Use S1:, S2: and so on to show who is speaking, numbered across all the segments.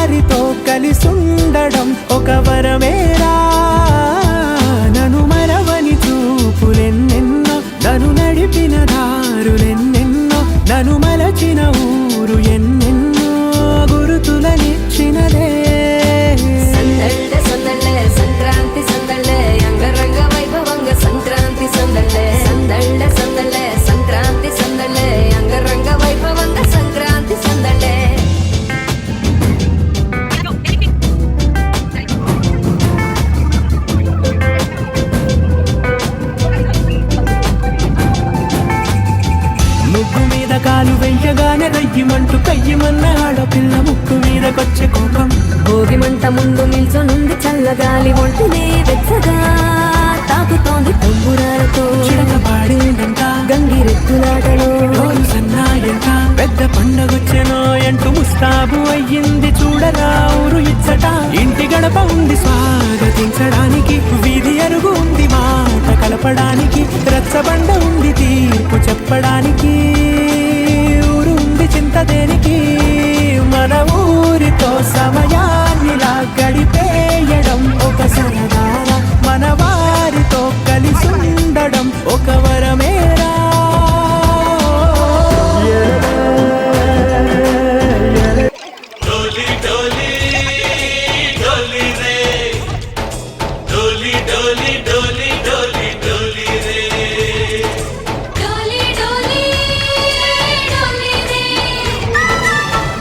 S1: వారితో కలిసుండడం ఒక వరమేరా. నన్ను మరవని చూపులెన్నెన్నో, నన్ను నడిపిన దారులెన్నెన్నో, నన్ను మలచిన ఊరు ఎన్నెన్నో గురుతులనిచ్చినదే.
S2: సందళ్ళే సందళ్ళే సంక్రాంతి సందళ్ళే అంగరంగ వైభవంగ సంక్రాంతి సందళ్ళే. సందళ్ళే సందళ్ళే సంక్రాంతి సందళ్ళే అంగరంగ వైభవంగ సంక్రాంతి సందళ్ళే.
S1: ముగ్గు మీద కాలు వెయ్యగానే రయ్యమంటూ కయ్యమన్న ఆడపిల్ల ముక్కు మీదకొచ్చే కోపం.
S2: భోగి మంట ముందు నిల్చొనుంది చల్లగాలి ఒంటినే వెచ్చగా తాకుతోంది తంబురాలతో.
S1: చిడక పాడిందంట
S2: గంగిరెద్దులాటలో
S1: రోజు సన్నాయంట, పెద్ద పండగొచ్చెనో అంటూ ముస్తాబు అయ్యింది చూడరా ఊరు ఇచ్చట. ఇంటి గడప ఉంది స్వాగతించడానికి, వీధి అరుగు ఉంది మాట కలపడానికి, రచ్చబండ ఉంది తీర్పు చెప్పడానికి, ఊరు ఉంది చింత దేనికి. మన ఊరితో సమయాన్నిలా గడిపేయడం ఒక సరదారా, మన వారితో కలిసి ఉండడం ఒక వరమేరా.
S3: डोली डोली डोली रे, डोली डोली डोली डोली डोली रे,
S4: डोली डोली डोली रे,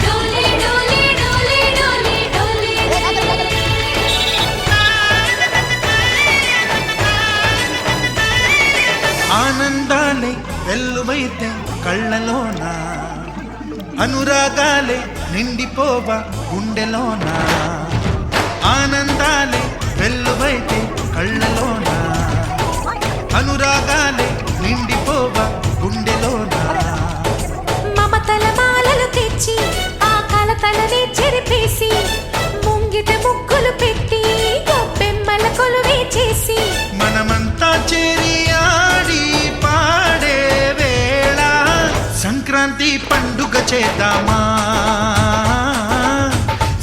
S4: डोली डोली डोली डोली डोली रे.
S5: ఆనందాలే వెల్లువైతే కళ్ళలోన, అనురాగాలే నిండిపోవా గుండెలోన. ఆనందాలే వెల్లువైతే కళ్ళలోన, అనురాగాలే నిండిపోవా గుండెలోన.
S4: మమతల మాలలు తెచ్చి ఆ కలతలనే చెరిపేసి, ముంగిట ముగ్గులు పెట్టి గొప్పెమ్మల కొలువే చేసి,
S5: మనమంతా చేరి ఆడి పాడే వేళ సంక్రాంతి పండుగ చేద్దామా,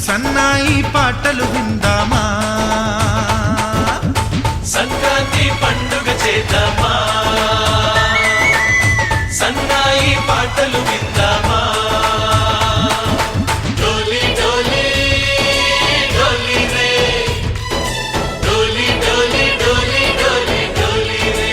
S5: సన్నాయి పాటలు విందామా.
S3: సంక్రాంతి పండుగ చేద్దామా, సన్నాయి పాటలు విందామా. డోలి డోలి డోలి రే, డోలి డోలి డోలి డోలి డోలి రే.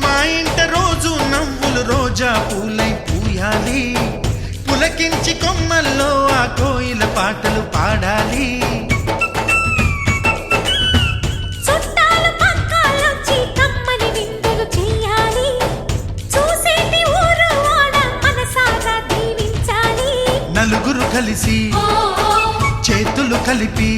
S5: మా ఇంట రోజు నవ్వులు రోజా పూలై పూయాలి, పులకించి కొమ్మల్లో ఆ కోయిల పాటలు పాడాలి.
S4: చుట్టాలు పక్కాలొచ్చి కమ్మని విందులు చెయ్యాలి, చూసేటి ఊరు వాడ మనసారా దీవించాలి.
S5: నలుగురు కలిసి చేతులు కలిపి